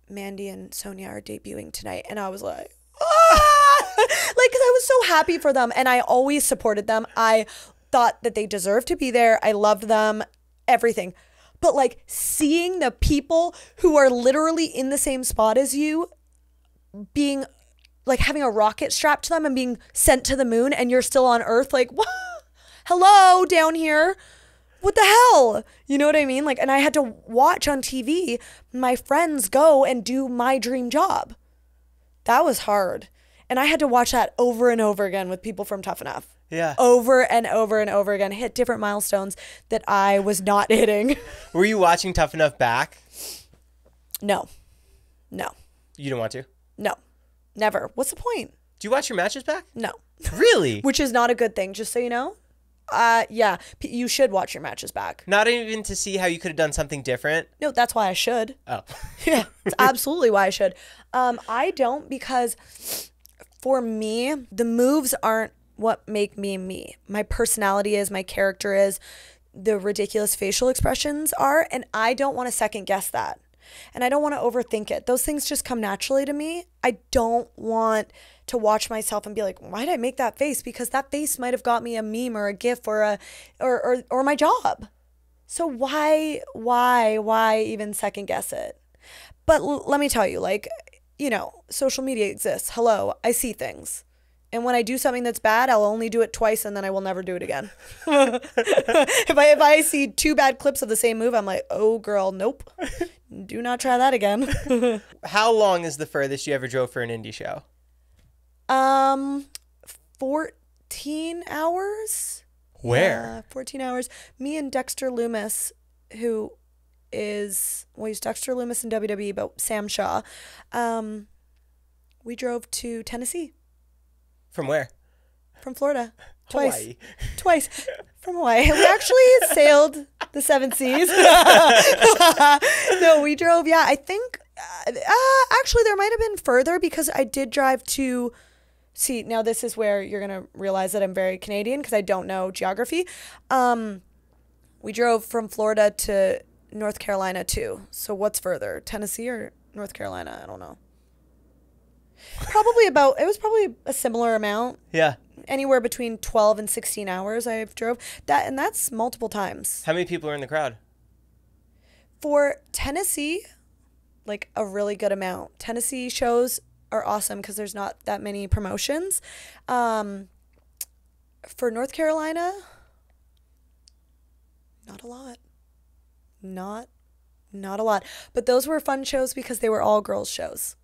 Mandy and Sonia are debuting tonight. And I was like, like, because I was so happy for them, and I always supported them. I thought that they deserved to be there. I loved them, everything. But like seeing the people who are literally in the same spot as you being like having a rocket strapped to them and being sent to the moon, and you're still on Earth, like, what? Hello, down here. What the hell? You know what I mean? Like, and I had to watch on TV my friends go and do my dream job. That was hard. And I had to watch that over and over again with people from Tough Enough. Yeah. Over and over and over again. Hit different milestones that I was not hitting. Were you watching Tough Enough back? No. You didn't want to? No. Never. What's the point? Do you watch your matches back? No. Really? Which is not a good thing, just so you know. Yeah. You should watch your matches back. Not even to see how you could have done something different? No, that's why I should. Oh. Yeah, it's absolutely why I should. I don't, because for me, the moves aren't what make me me. My personality is, my character is, the ridiculous facial expressions are, and I don't want to second guess that. And I don't want to overthink it. Those things just come naturally to me. I don't want to watch myself and be like, why did I make that face? Because that face might have got me a meme or a gif or my job. So why even second guess it? But let me tell you, like, you know, social media exists. Hello, I see things. And when I do something that's bad, I'll only do it twice and then I will never do it again. If I see 2 bad clips of the same move, I'm like, oh girl, nope. Do not try that again. How long is the furthest you ever drove for an indie show? 14 hours. Where? 14 hours. Me and Dexter Loomis, who is, well, he's Dexter Loomis in WWE, but Sam Shaw. We drove to Tennessee. From where? From Florida. Twice. Hawaii. Twice. From Hawaii. We actually sailed the 7 seas. No, we drove, yeah, I think, actually there might have been further because I did drive to, see, now this is where you're going to realize that I'm very Canadian because I don't know geography. We drove from Florida to North Carolina too. So what's further, Tennessee or North Carolina? I don't know. It was probably a similar amount. Yeah. Anywhere between 12 and 16 hours I've drove. That's multiple times. How many people are in the crowd? For Tennessee, like a really good amount. Tennessee shows are awesome because there's not that many promotions. For North Carolina, not a lot. Not a lot. But those were fun shows because they were all girls shows.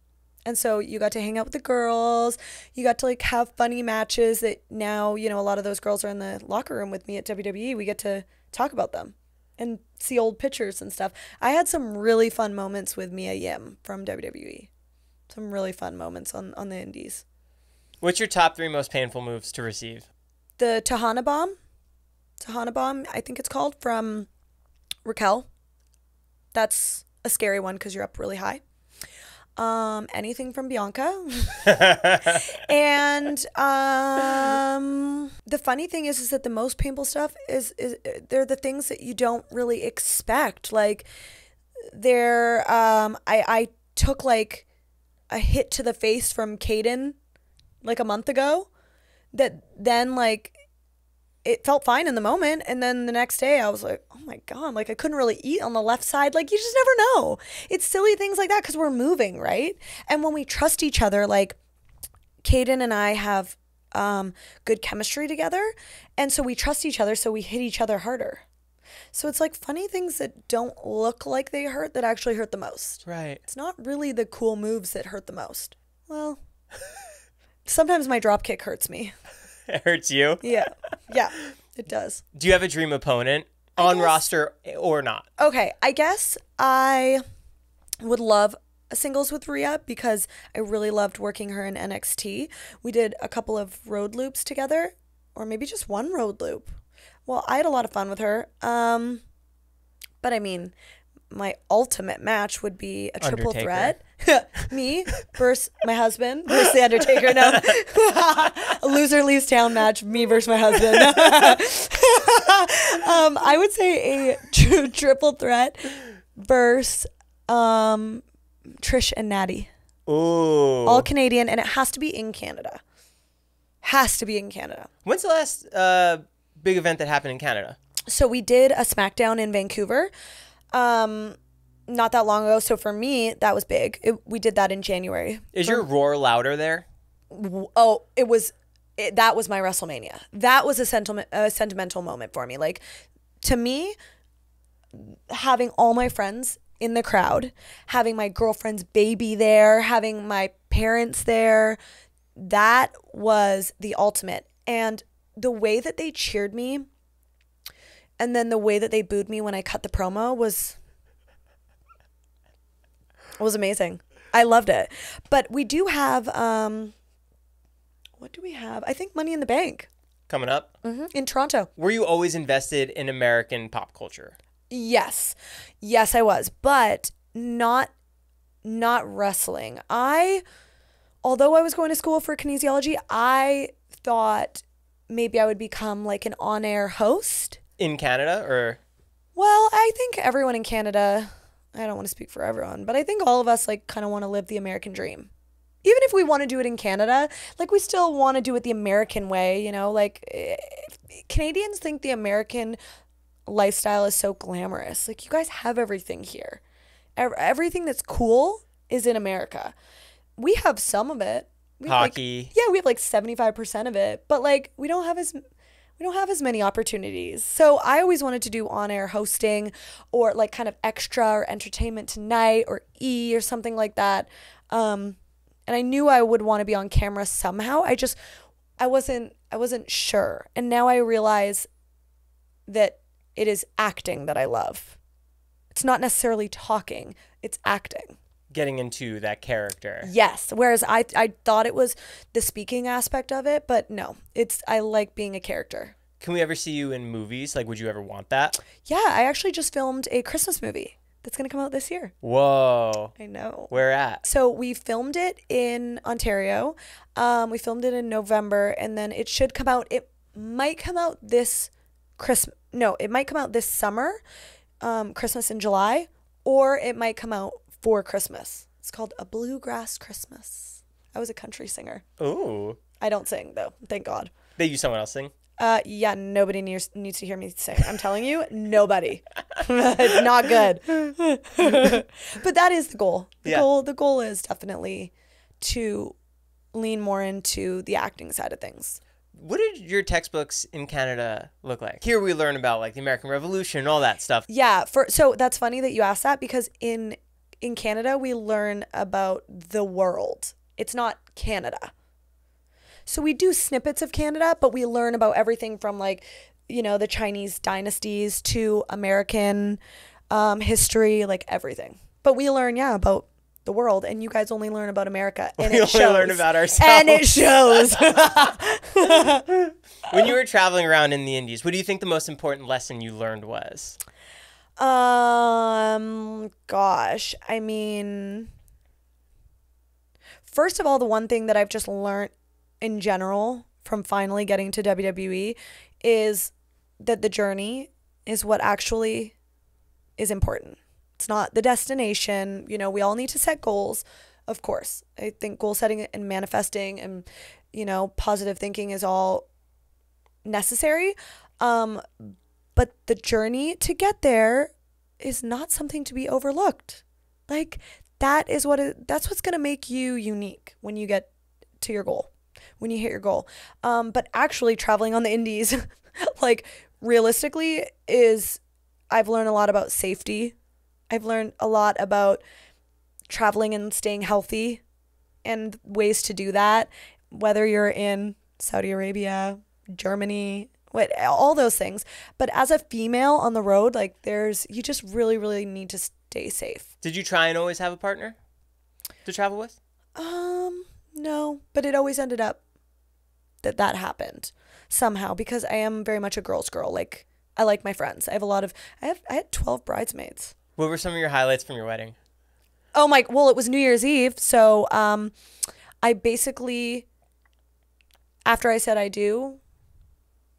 And so you got to hang out with the girls. You got to like have funny matches that now, you know, a lot of those girls are in the locker room with me at WWE. We get to talk about them and see old pictures and stuff. I had some really fun moments with Mia Yim from WWE. Some really fun moments on the indies. What's your top 3 most painful moves to receive? The Tahana Bomb, I think it's called, from Raquel. That's a scary one because you're up really high. Anything from Bianca. And the funny thing is that the most painful stuff is they're the things that you don't really expect. Like I took like a hit to the face from Kaden like a month ago that then like it felt fine in the moment, and then the next day I was like, oh my god, like I couldn't really eat on the left side. Like you just never know. It's silly things like that because we're moving, right? And when we trust each other, like Kaden and I have good chemistry together, and so we trust each other, so we hit each other harder. So it's like funny things that don't look like they hurt that actually hurt the most. Right. It's not really the cool moves that hurt the most. Well, sometimes my drop kick hurts me. It hurts you? Yeah, it does. Do you have a dream opponent on roster or not? Okay, I guess I would love a singles with Rhea because I really loved working her in NXT. We did a couple of road loops together, or maybe just one road loop. Well, I had a lot of fun with her. But I mean, my ultimate match would be a triple Undertaker. threat. Me versus my husband versus the Undertaker. No, a loser leaves town match. Me versus my husband. I would say a triple threat versus Trish and Natty. Ooh. All Canadian, and it has to be in Canada. Has to be in Canada. When's the last big event that happened in Canada? So we did a SmackDown in Vancouver. Not that long ago. So for me, that was big. We did that in January. Is your roar louder there? Oh, that was my WrestleMania. That was a sentimental moment for me. Like, to me, having all my friends in the crowd, having my girlfriend's baby there, having my parents there, that was the ultimate. And the way that they cheered me and then the way that they booed me when I cut the promo was amazing. I loved it. But we do have, what do we have? I think Money in the Bank. Coming up? Mm-hmm. In Toronto. Were you always invested in American pop culture? Yes. Yes, I was. But not wrestling. Although I was going to school for kinesiology, I thought maybe I would become like an on-air host. In Canada or? Well, I think everyone in Canada I don't want to speak for everyone, but I think all of us like kind of want to live the American dream. Even if we want to do it in Canada, like we still want to do it the American way, you know, like Canadians think the American lifestyle is so glamorous. Like you guys have everything here. Everything that's cool is in America. We have some of it. We have Hockey. we have like 75% of it, but like we don't have as many opportunities. So I always wanted to do on-air hosting or like kind of extra or Entertainment Tonight or E or something like that. And I knew I would want to be on camera somehow. I wasn't sure. And now I realize that it is acting that I love. It's not necessarily talking, it's acting. Getting into that character. Yes. Whereas I thought it was the speaking aspect of it, but no, I like being a character. Can we ever see you in movies? Like, would you ever want that? Yeah, I actually just filmed a Christmas movie that's going to come out this year. Whoa. I know. Where at? So we filmed it in Ontario. We filmed it in November, and then it should come out. It might come out this Christmas. No, it might come out this summer, Christmas in July, or it might come out for Christmas. It's called A Bluegrass Christmas. I was a country singer. Ooh. I don't sing though, thank God. They use someone else sing? Yeah, nobody needs to hear me sing. I'm telling you, nobody. It's not good. But that is the goal. The goal is definitely to lean more into the acting side of things. What did your textbooks in Canada look like? Here we learn about like the American Revolution and all that stuff. Yeah, so that's funny that you asked that because in Canada we learn about the world. It's not Canada. So we do snippets of Canada, but we learn about everything from like, you know, the Chinese dynasties to American history, like everything. But we learn, about the world, and you guys only learn about America, and we it only shows. learn about ourselves. And it shows. When you were traveling around in the Indies, what do you think the most important lesson you learned was? Gosh, I mean, first of all, the one thing that I've just learned in general from finally getting to WWE is that the journey is what actually is important. It's not the destination. You know, we all need to set goals, of course. I think goal setting and manifesting and, you know, positive thinking is all necessary. But the journey to get there is not something to be overlooked. Like that's what's going to make you unique when you get to your goal, when you hit your goal. But actually traveling on the Indies, like realistically I've learned a lot about safety. I've learned a lot about traveling and staying healthy and ways to do that, whether you're in Saudi Arabia, Germany, all those things. But as a female on the road, like you just really, really need to stay safe. Did you try and always have a partner to travel with? No, but it always ended up that happened somehow because I am very much a girl's girl. Like I like my friends. I had 12 bridesmaids. What were some of your highlights from your wedding? Well, it was New Year's Eve. So I basically, after I said I do,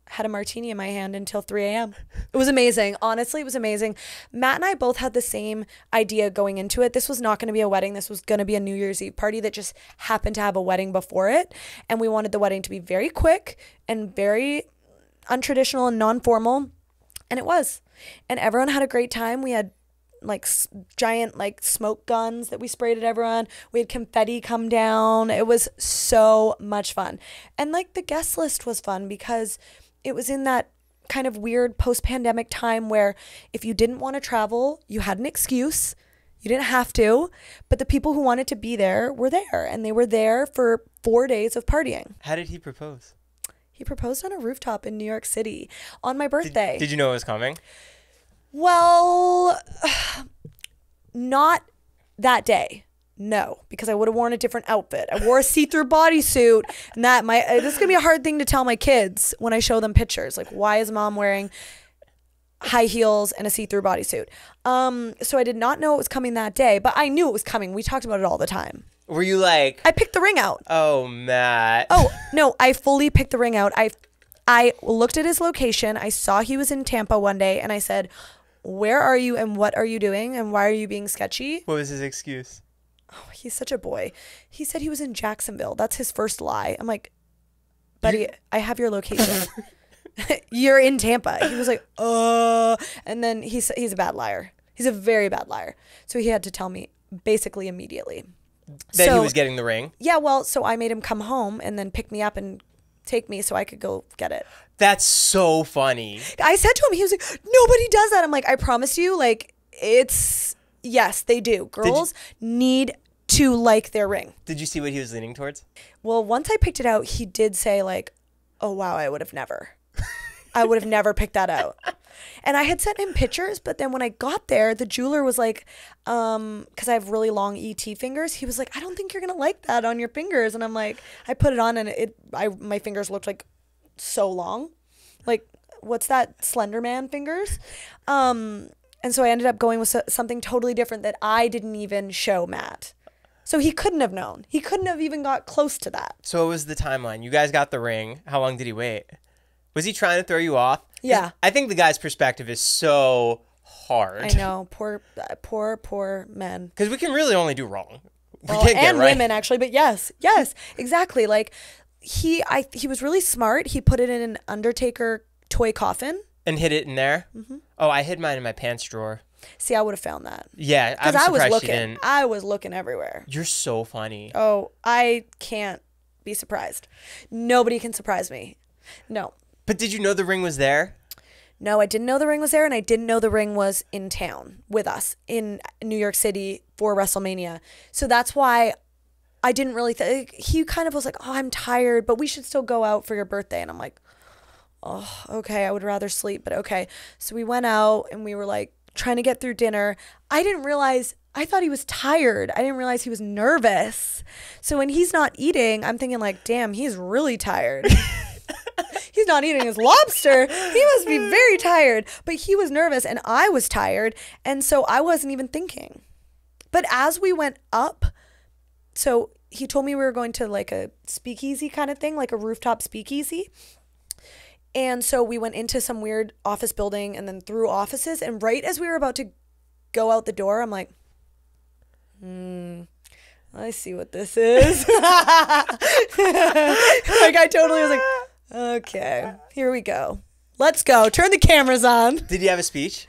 had a martini in my hand until 3 a.m. It was amazing. Honestly, it was amazing. Matt and I both had the same idea going into it. This was not going to be a wedding. This was going to be a New Year's Eve party that just happened to have a wedding before it. And we wanted the wedding to be very quick and very untraditional and non-formal. And it was. And everyone had a great time. We had like giant like smoke guns that we sprayed at everyone. We had confetti come down. It was so much fun. And like the guest list was fun because it was in that kind of weird post-pandemic time where if you didn't want to travel, you had an excuse. You didn't have to, but the people who wanted to be there were there, and they were there for 4 days of partying. How did he propose? He proposed on a rooftop in New York City on my birthday. Did you know it was coming? Well, not that day. No, because I would have worn a different outfit. I wore a see-through bodysuit, and this is gonna be a hard thing to tell my kids when I show them pictures. Like, why is mom wearing high heels and a see-through bodysuit? So I did not know it was coming that day, but I knew it was coming. We talked about it all the time. Were you like? I picked the ring out. Oh, Matt. Oh no, I fully picked the ring out. I looked at his location. I saw he was in Tampa one day, and I said, where are you and what are you doing and why are you being sketchy? What was his excuse? Oh, he's such a boy. He said he was in Jacksonville. That's his first lie. I'm like, buddy, I have your location. You're in Tampa. He was like, and then he's a bad liar. He's a very bad liar. So he had to tell me basically immediately. That he was getting the ring? Yeah, well, so I made him come home and then pick me up and take me so I could go get it. That's so funny. I said to him, he was like, nobody does that. I'm like, I promise you, like, yes, they do. Girls need to like their ring. Did you see what he was leaning towards? Well, once I picked it out, he did say like, oh, wow, I would have never picked that out. And I had sent him pictures, but then when I got there, the jeweler was like, because I have really long ET fingers, he was like, I don't think you're going to like that on your fingers. And I'm like, I put it on and my fingers looked like so long. Like, what's that, Slender Man fingers? And so I ended up going with something totally different that I didn't even show Matt. So he couldn't have known. He couldn't have even got close to that. So what was the timeline? You guys got the ring. How long did he wait? Was he trying to throw you off? Yeah. I think the guy's perspective is so hard. I know. Poor men. Because we can really only do wrong. We Well, can't get and right. women, actually. But yes, exactly. Like, he was really smart. He put it in an Undertaker toy coffin. And hid it in there? Mm-hmm. Oh, I hid mine in my pants drawer. See, I would have found that. Yeah, I'm Because I was surprised looking. you didn't. I was looking everywhere. You're so funny. Oh, I can't be surprised. Nobody can surprise me. No. But did you know the ring was there? No, I didn't know the ring was there, and I didn't know the ring was in town with us in New York City for WrestleMania. So that's why I didn't really think. He kind of was like, oh, I'm tired, but we should still go out for your birthday. And I'm like, oh, okay, I would rather sleep, but okay. So we went out, and we were like trying to get through dinner. I thought he was tired. I didn't realize he was nervous. So when he's not eating, I'm thinking like, damn, he's really tired. He's not eating his lobster. He must be very tired. But he was nervous and I was tired. And so I wasn't even thinking. But as we went up, so he told me we were going to like a speakeasy kind of thing, like a rooftop speakeasy. And so we went into some weird office building and then through offices. And right as we were about to go out the door, I'm like, I see what this is. Like, I totally was like, okay, here we go. Let's go. Turn the cameras on. Did he have a speech?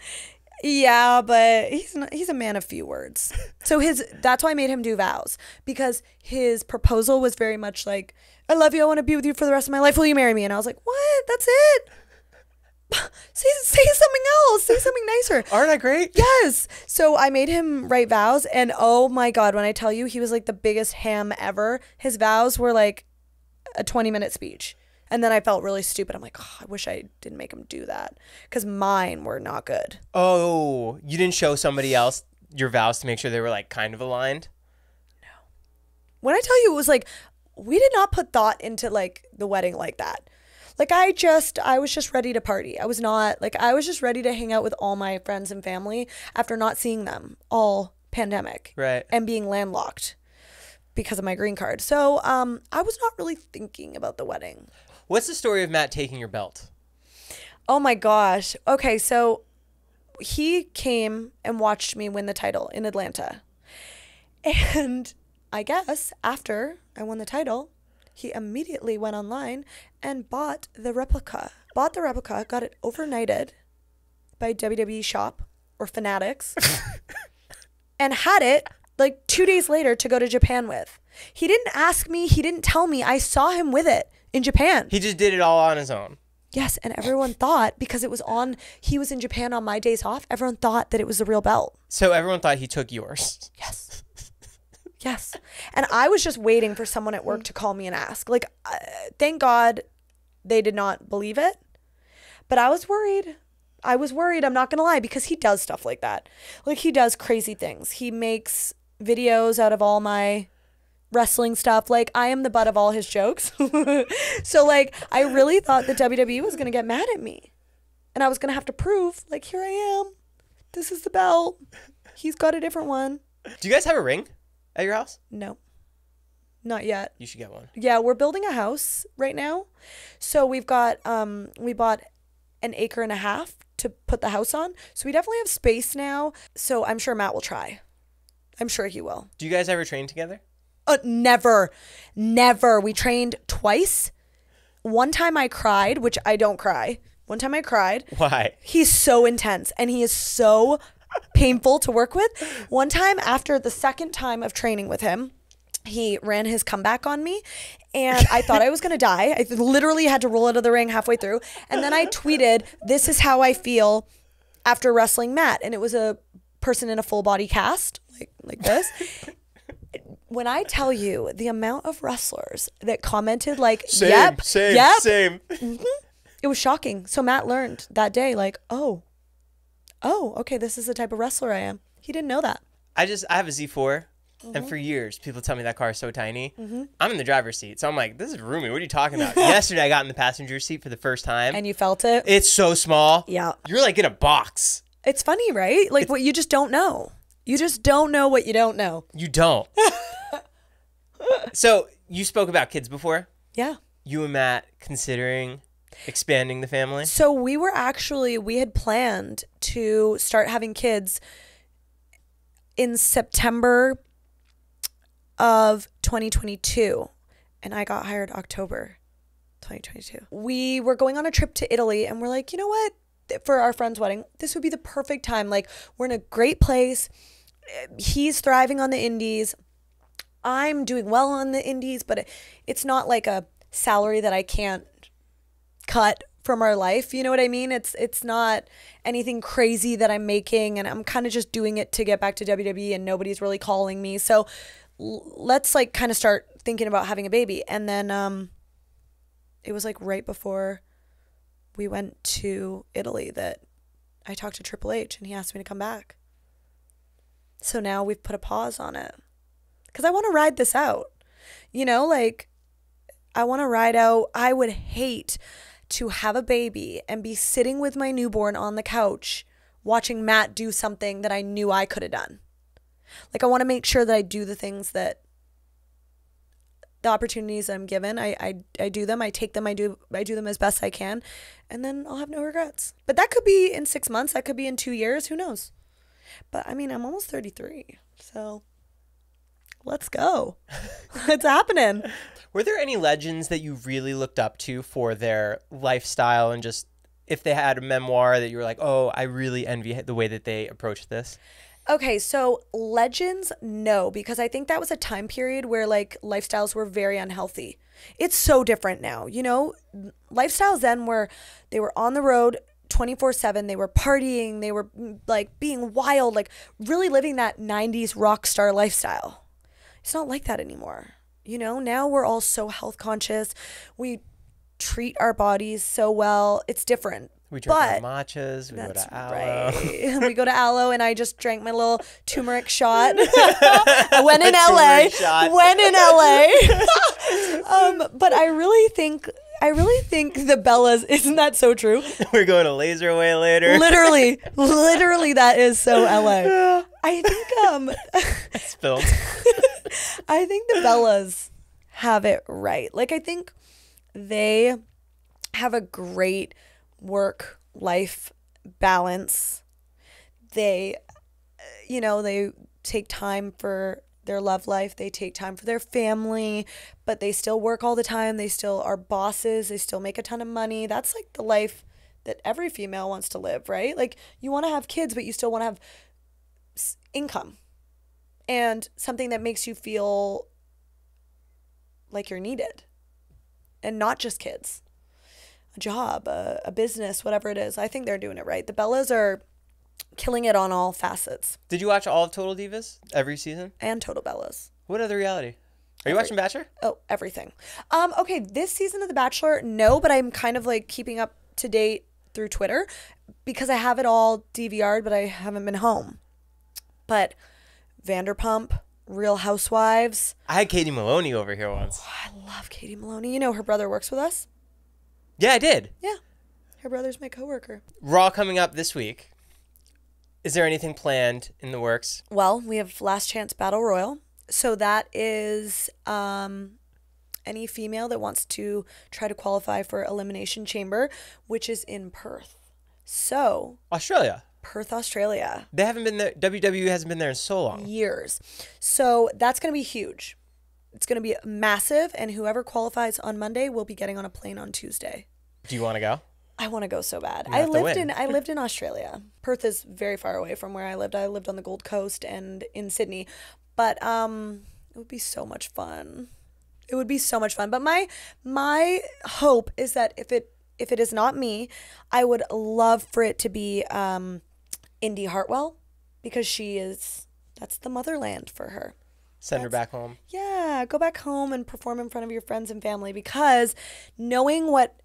Yeah, but he's a man of few words. So that's why I made him do vows, because his proposal was very much like, I love you, I want to be with you for the rest of my life. Will you marry me? And I was like, what? That's it? Say something else. Say something nicer. Aren't I great? Yes. So I made him write vows, and oh my God, when I tell you, he was like the biggest ham ever. His vows were like a 20-minute speech. And then I felt really stupid. I'm like, oh, I wish I didn't make him do that, because mine were not good. Oh, you didn't show somebody else your vows to make sure they were like kind of aligned? No. When I tell you, it was like, we did not put thought into like the wedding like that. Like I was just ready to party. I was just ready to hang out with all my friends and family after not seeing them all pandemic. Right. And being landlocked because of my green card. So I was not really thinking about the wedding. What's the story of Matt taking your belt? Oh my gosh. Okay, so he came and watched me win the title in Atlanta. And I guess after I won the title, he immediately went online and bought the replica. Got it overnighted by WWE Shop or Fanatics, and had it like 2 days later to go to Japan with. He didn't ask me. He didn't tell me. I saw him with it in Japan. He just did it all on his own. Yes, and everyone thought, because he was in Japan on my days off, everyone thought that it was the real belt. So everyone thought he took yours. Yes. Yes. And I was just waiting for someone at work to call me and ask. Like, thank God they did not believe it. But I was worried. I'm not going to lie, because he does stuff like that. Like, he does crazy things. He makes videos out of all my wrestling stuff. Like, I am the butt of all his jokes. So, like, I really thought that WWE was going to get mad at me. And I was going to have to prove, like, here I am. This is the belt. He's got a different one. Do you guys have a ring at your house? No. Not yet. You should get one. Yeah, we're building a house right now. So we bought an acre and a half to put the house on. So we definitely have space now. So I'm sure Matt will try. I'm sure he will. Do you guys ever train together? Never. We trained twice. One time I cried, which I don't cry. One time I cried. Why? He's so intense and he is so painful to work with. One time after the second time of training with him, he ran his comeback on me and I thought I was going to die. I literally had to roll out of the ring halfway through. And then I tweeted, "This is how I feel after wrestling Matt." And it was a person in a full body cast like this. When I tell you the amount of wrestlers that commented like, Same. It was shocking. So Matt learned that day, like, oh, okay, this is the type of wrestler I am. He didn't know that. I have a Z4, and for years, people tell me that car is so tiny. I'm in the driver's seat, so I'm like, this is roomy. What are you talking about? Yesterday, I got in the passenger seat for the first time. And you felt it? It's so small. Yeah. You're like in a box. It's funny, right? Like, what you just don't know. You just don't know what you don't know. You don't. So, you spoke about kids before? Yeah. You and Matt considering expanding the family? So we had planned to start having kids in September of 2022. And I got hired October 2022. We were going on a trip to Italy and we're like, you know what? For our friend's wedding, this would be the perfect time. Like, we're in a great place. He's thriving on the indies. I'm doing well on the indies, but it's not like a salary that I can't cut from our life. You know what I mean? It's not anything crazy that I'm making, and I'm kind of just doing it to get back to WWE and nobody's really calling me. So let's like kind of start thinking about having a baby. And then it was like right before we went to Italy that I talked to Triple H and he asked me to come back. So now we've put a pause on it because I want to ride this out. You know, like I want to ride out. I would hate to have a baby and be sitting with my newborn on the couch watching Matt do something that I knew I could have done. Like, I want to make sure that I do the things that the opportunities I'm given, I do them, I take them, I do them as best I can, and then I'll have no regrets. But that could be in 6 months, that could be in 2 years, who knows? But I mean, I'm almost 33, so let's go. It's happening. Were there any legends that you really looked up to for their lifestyle, and just if they had a memoir that you were like, oh, I really envy the way that they approached this? Okay, so legends, no, because I think that was a time period where like lifestyles were very unhealthy. It's so different now, you know? Lifestyles then were, they were on the road 24/7, they were partying, they were like being wild, like really living that 90s rock star lifestyle. It's not like that anymore. You know, now we're all so health conscious. We treat our bodies so well. It's different. We drink our matchas. We go to Aloe. Right. We go to Aloe, and I just drank my little turmeric shot. I went in LA. But I really think the Bellas. Isn't that so true? We're going to Laser Away later. Literally, that is so LA. I think It's filmed. I think the Bellas have it right. Like, I think they have a great work-life balance. They, you know, they take time for their love life. They take time for their family, but they still work all the time. They still are bosses. They still make a ton of money. That's like the life that every female wants to live, right? Like, you want to have kids, but you still want to have income and something that makes you feel like you're needed, and not just kids, a job, a business, whatever it is. I think they're doing it right. The Bellas are killing it on all facets. Did you watch all of Total Divas every season? And Total Bellas. What other reality? Are you watching Bachelor? Oh, everything. Okay, this season of The Bachelor, no, but I'm kind of like keeping up to date through Twitter because I have it all DVR'd, but I haven't been home. But Vanderpump, Real Housewives. I had Katie Maloney over here once. Oh, I love Katie Maloney. You know, her brother works with us. Yeah, I did. Yeah. Her brother's my coworker. Raw coming up this week. Is there anything planned in the works? Well, we have Last Chance Battle Royal. So that is any female that wants to try to qualify for Elimination Chamber, which is in Perth. So, Australia. Perth, Australia. They haven't been there. WWE hasn't been there in so long. Years. So that's going to be huge. It's going to be massive, and whoever qualifies on Monday will be getting on a plane on Tuesday. Do you want to go? I want to go so bad. have to win. I lived in Australia. Perth is very far away from where I lived. I lived on the Gold Coast and in Sydney. But it would be so much fun. It would be so much fun. But my hope is that if it is not me, I would love for it to be Indy Hartwell, because that's the motherland for her. Send her back home. Yeah, go back home and perform in front of your friends and family, because knowing what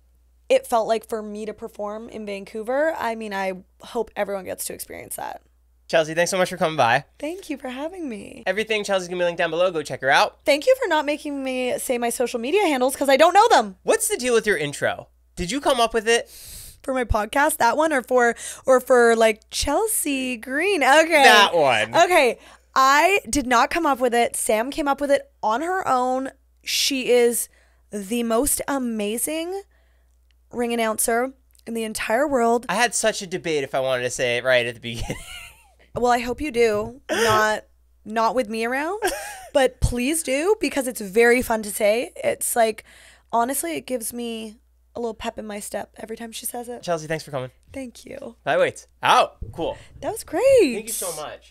it felt like for me to perform in Vancouver, I mean, I hope everyone gets to experience that. Chelsea, thanks so much for coming by. Thank you for having me. Everything Chelsea's going to be linked down below. Go check her out. Thank you for not making me say my social media handles, because I don't know them. What's the deal with your intro? Did you come up with it? For my podcast, that one, or for like Chelsea Green? Okay. That one. Okay. I did not come up with it. Sam came up with it on her own. She is the most amazing ring announcer in the entire world. I had such a debate if I wanted to say it right at the beginning. Well, I hope you do. Not with me around, but please do, because it's very fun to say. It's like, honestly, it gives me a little pep in my step every time she says it. Chelsea, thanks for coming. Thank you. Bye, wait. Out. Cool. That was great. Thank you so much.